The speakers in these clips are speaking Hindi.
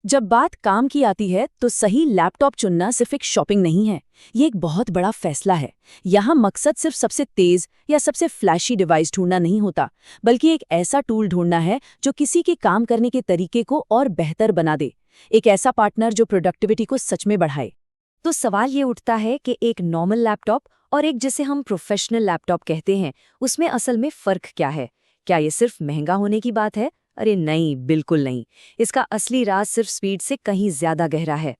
जब बात काम की आती है तो सही लैपटॉप चुनना सिर्फ एक शॉपिंग नहीं है, ये एक बहुत बड़ा फैसला है। यहाँ मकसद सिर्फ सबसे तेज या सबसे फ्लैशी डिवाइस ढूंढना नहीं होता, बल्कि एक ऐसा टूल ढूंढना है जो किसी के काम करने के तरीके को और बेहतर बना दे, एक ऐसा पार्टनर जो प्रोडक्टिविटी को सच में बढ़ाए। तो सवाल ये उठता है कि एक नॉर्मल लैपटॉप और एक जिसे हम प्रोफेशनल लैपटॉप कहते हैं, उसमें असल में फ़र्क क्या है? क्या ये सिर्फ महंगा होने की बात है? अरे नहीं, बिल्कुल नहीं। इसका असली राज सिर्फ स्पीड से कहीं ज़्यादा गहरा है।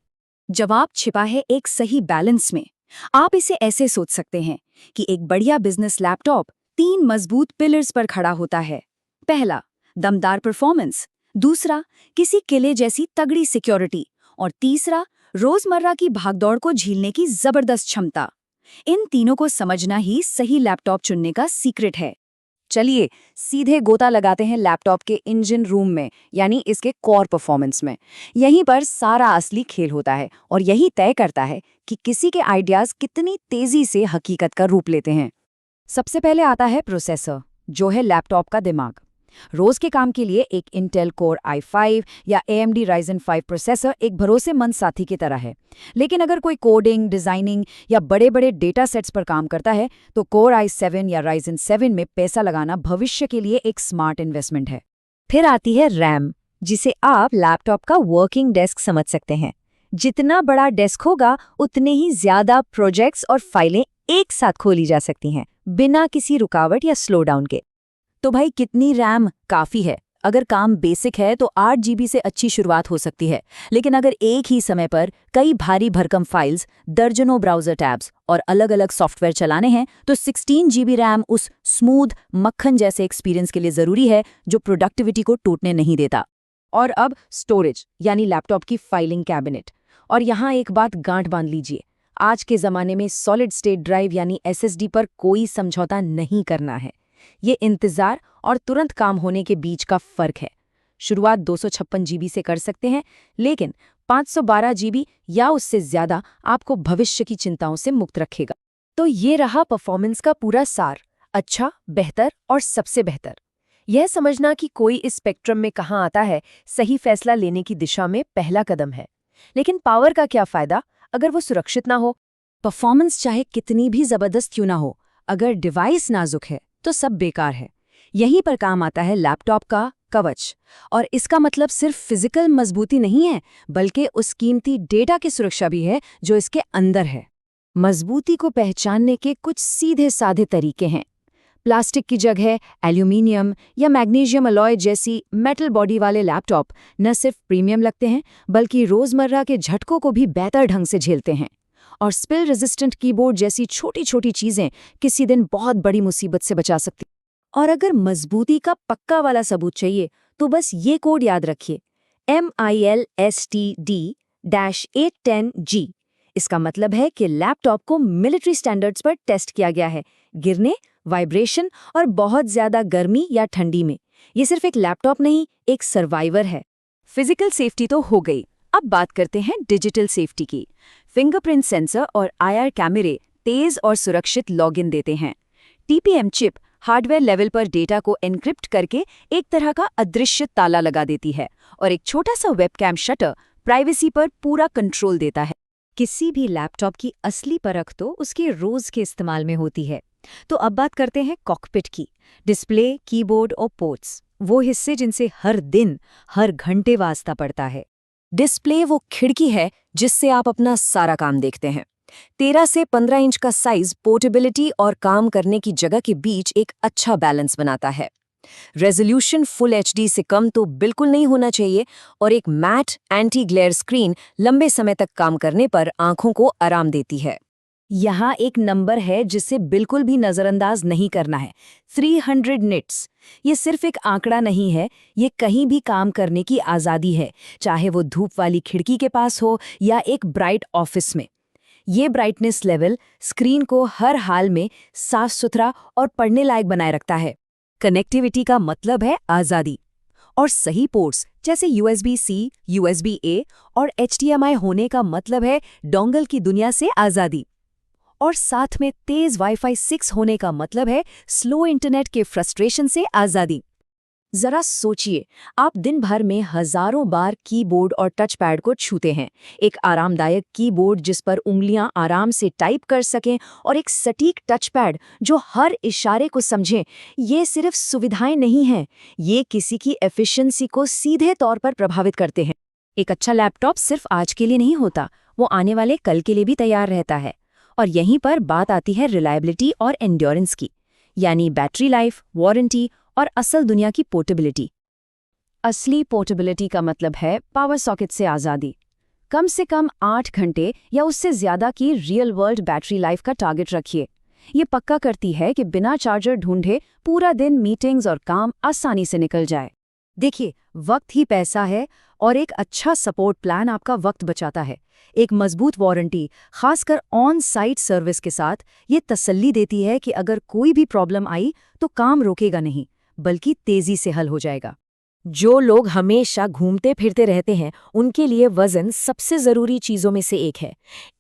जवाब छिपा है एक सही बैलेंस में। आप इसे ऐसे सोच सकते हैं कि एक बढ़िया बिजनेस लैपटॉप 3 मजबूत पिलर्स पर खड़ा होता है। पहला, दमदार परफॉर्मेंस। दूसरा, किसी किले जैसी तगड़ी सिक्योरिटी। और तीसरा, रोजमर्रा की भागदौड़ को झेलने की जबरदस्त क्षमता। इन तीनों को समझना ही सही लैपटॉप चुनने का सीक्रेट है। चलिए सीधे गोता लगाते हैं लैपटॉप के इंजन रूम में, यानी इसके कोर परफॉर्मेंस में। यहीं पर सारा असली खेल होता है और यही तय करता है कि किसी के आइडियाज कितनी तेजी से हकीकत का रूप लेते हैं। सबसे पहले आता है प्रोसेसर, जो है लैपटॉप का दिमाग। रोज के काम के लिए एक इंटेल कोर i5 या AMD Ryzen 5 प्रोसेसर एक भरोसेमंद साथी की तरह है। लेकिन अगर कोई कोडिंग, डिजाइनिंग या बड़े बड़े डेटा सेट्स पर काम करता है तो कोर i7 या Ryzen 7 में पैसा लगाना भविष्य के लिए एक स्मार्ट इन्वेस्टमेंट है। फिर आती है रैम, जिसे आप लैपटॉप का वर्किंग डेस्क समझ सकते हैं। जितना बड़ा डेस्क होगा उतने ही ज्यादा प्रोजेक्ट्स और फाइलें एक साथ खोली जा सकती हैं, बिना किसी रुकावट या स्लो डाउन के। तो भाई कितनी रैम काफ़ी है? अगर काम बेसिक है तो 8 GB से अच्छी शुरुआत हो सकती है। लेकिन अगर एक ही समय पर कई भारी भरकम फाइल्स, दर्जनों ब्राउज़र टैब्स और अलग अलग सॉफ्टवेयर चलाने हैं तो 16 GB रैम उस स्मूथ मक्खन जैसे एक्सपीरियंस के लिए ज़रूरी है जो प्रोडक्टिविटी को टूटने नहीं देता। और अब स्टोरेज, यानी लैपटॉप की फाइलिंग कैबिनेट। और यहाँ एक बात गांठ बांध लीजिए, आज के ज़माने में सॉलिड स्टेट ड्राइव यानी SSD पर कोई समझौता नहीं करना है। ये इंतजार और तुरंत काम होने के बीच का फर्क है। शुरुआत 256 GB से कर सकते हैं, लेकिन 512 GB या उससे ज्यादा आपको भविष्य की चिंताओं से मुक्त रखेगा। तो ये रहा परफॉर्मेंस का पूरा सार। अच्छा, बेहतर और सबसे बेहतर। यह समझना कि कोई इस स्पेक्ट्रम में कहाँ आता है, सही फैसला लेने की दिशा में पहला कदम है। लेकिन पावर का क्या फायदा अगर वो सुरक्षित ना हो? परफॉर्मेंस चाहे कितनी भी जबरदस्त क्यों ना हो, अगर डिवाइस नाजुक है तो सब बेकार है। यहीं पर काम आता है लैपटॉप का कवच। और इसका मतलब सिर्फ फिजिकल मजबूती नहीं है, बल्कि उस कीमती डेटा की सुरक्षा भी है जो इसके अंदर है। मजबूती को पहचानने के कुछ सीधे साधे तरीके हैं। प्लास्टिक की जगह एल्यूमिनियम या मैग्नीशियम अलॉय जैसी मेटल बॉडी वाले लैपटॉप न सिर्फ प्रीमियम लगते हैं, बल्कि रोजमर्रा के झटकों को भी बेहतर ढंग से झेलते हैं। और स्पिल रेजिस्टेंट कीबोर्ड जैसी छोटी छोटी चीजें किसी दिन बहुत बड़ी मुसीबत से बचा सकती। और अगर मजबूती का पक्का वाला सबूत चाहिए तो बस ये कोड याद रखिए, MILSTD-810G। इसका मतलब है कि लैपटॉप को मिलिट्री स्टैंडर्ड्स पर टेस्ट किया गया है, गिरने, वाइब्रेशन और बहुत ज्यादा गर्मी या ठंडी में। ये सिर्फ एक लैपटॉप नहीं, एक सर्वाइवर है। फिजिकल सेफ्टी तो हो गई, अब बात करते हैं डिजिटल सेफ्टी की। फिंगरप्रिंट सेंसर और IR कैमरे तेज और सुरक्षित लॉगिन देते हैं। TPM चिप हार्डवेयर लेवल पर डेटा को एन्क्रिप्ट करके एक तरह का अदृश्य ताला लगा देती है, और एक छोटा सा वेबकैम शटर प्राइवेसी पर पूरा कंट्रोल देता है। किसी भी लैपटॉप की असली परख तो उसके रोज के इस्तेमाल में होती है। तो अब बात करते हैं कॉकपिट की। डिस्प्ले, कीबोर्ड और पोर्ट्स, वो हिस्से जिनसे हर दिन हर घंटे वास्ता पड़ता है। डिस्प्ले वो खिड़की है जिससे आप अपना सारा काम देखते हैं। 13 से 15 इंच का साइज पोर्टेबिलिटी और काम करने की जगह के बीच एक अच्छा बैलेंस बनाता है। रेजोल्यूशन फुल HD से कम तो बिल्कुल नहीं होना चाहिए, और एक मैट एंटी ग्लेयर स्क्रीन लंबे समय तक काम करने पर आंखों को आराम देती है। यहाँ एक नंबर है जिसे बिल्कुल भी नजरअंदाज नहीं करना है, 300 निट्स। ये सिर्फ एक आंकड़ा नहीं है, ये कहीं भी काम करने की आज़ादी है, चाहे वो धूप वाली खिड़की के पास हो या एक ब्राइट ऑफिस में। ये ब्राइटनेस लेवल स्क्रीन को हर हाल में साफ सुथरा और पढ़ने लायक बनाए रखता है। कनेक्टिविटी का मतलब है आज़ादी, और सही पोर्ट्स जैसे USB-C, USB-A और HDMI होने का मतलब है डोंगल की दुनिया से आज़ादी। और साथ में तेज Wi-Fi 6 होने का मतलब है स्लो इंटरनेट के फ्रस्ट्रेशन से आज़ादी। जरा सोचिए, आप दिन भर में हजारों बार कीबोर्ड और टच पैड को छूते हैं। एक आरामदायक कीबोर्ड जिस पर उंगलियां आराम से टाइप कर सकें और एक सटीक टच पैड जो हर इशारे को समझे, ये सिर्फ सुविधाएं नहीं हैं, ये किसी की एफिशिएंसी को सीधे तौर पर प्रभावित करते हैं। एक अच्छा लैपटॉप सिर्फ आज के लिए नहीं होता, वो आने वाले कल के लिए भी तैयार रहता है। और यहीं पर बात आती है रिलायबिलिटी और एंड्योरेंस की, यानी बैटरी लाइफ, वारंटी और असल दुनिया की पोर्टेबिलिटी। असली पोर्टेबिलिटी का मतलब है पावर सॉकेट से आज़ादी। कम से कम 8 घंटे या उससे ज़्यादा की रियल वर्ल्ड बैटरी लाइफ का टारगेट रखिए। ये पक्का करती है कि बिना चार्जर ढूंढे पूरा दिन मीटिंग्स और काम आसानी से निकल जाए। देखिए, वक्त ही पैसा है और एक अच्छा सपोर्ट प्लान आपका वक्त बचाता है। एक मजबूत वारंटी, खासकर ऑन साइट सर्विस के साथ, ये तसल्ली देती है कि अगर कोई भी प्रॉब्लम आई तो काम रोकेगा नहीं, बल्कि तेजी से हल हो जाएगा। जो लोग हमेशा घूमते फिरते रहते हैं, उनके लिए वजन सबसे जरूरी चीजों में से एक है।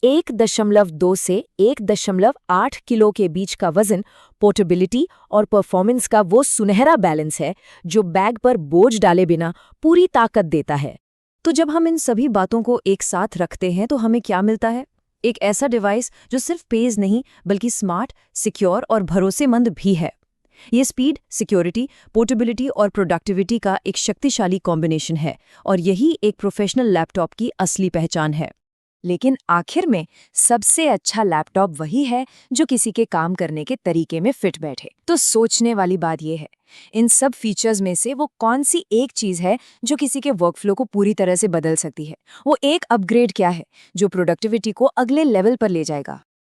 1.2 से 1.8 किलो के बीच का वजन पोर्टेबिलिटी और परफॉर्मेंस का वो सुनहरा बैलेंस है जो बैग पर बोझ डाले बिना पूरी ताकत देता है। तो जब हम इन सभी बातों को एक साथ रखते हैं तो हमें क्या मिलता है? एक ऐसा डिवाइस जो सिर्फ पेज नहीं बल्कि स्मार्ट, सिक्योर और भरोसेमंद भी है। ये स्पीड, सिक्योरिटी, पोर्टेबिलिटी और प्रोडक्टिविटी का एक शक्तिशाली कॉम्बिनेशन है और यही एक प्रोफेशनल लैपटॉप की असली पहचान है। लेकिन आखिर में सबसे अच्छा लैपटॉप वही है जो किसी के काम करने के तरीके में फिट बैठे। तो सोचने वाली बात यह है, इन सब फीचर्स में से वो कौन सी एक चीज़ है जो किसी के वर्कफ्लो को पूरी तरह से बदल सकती है? वो एक अपग्रेड क्या है जो प्रोडक्टिविटी को अगले लेवल पर ले जाएगा?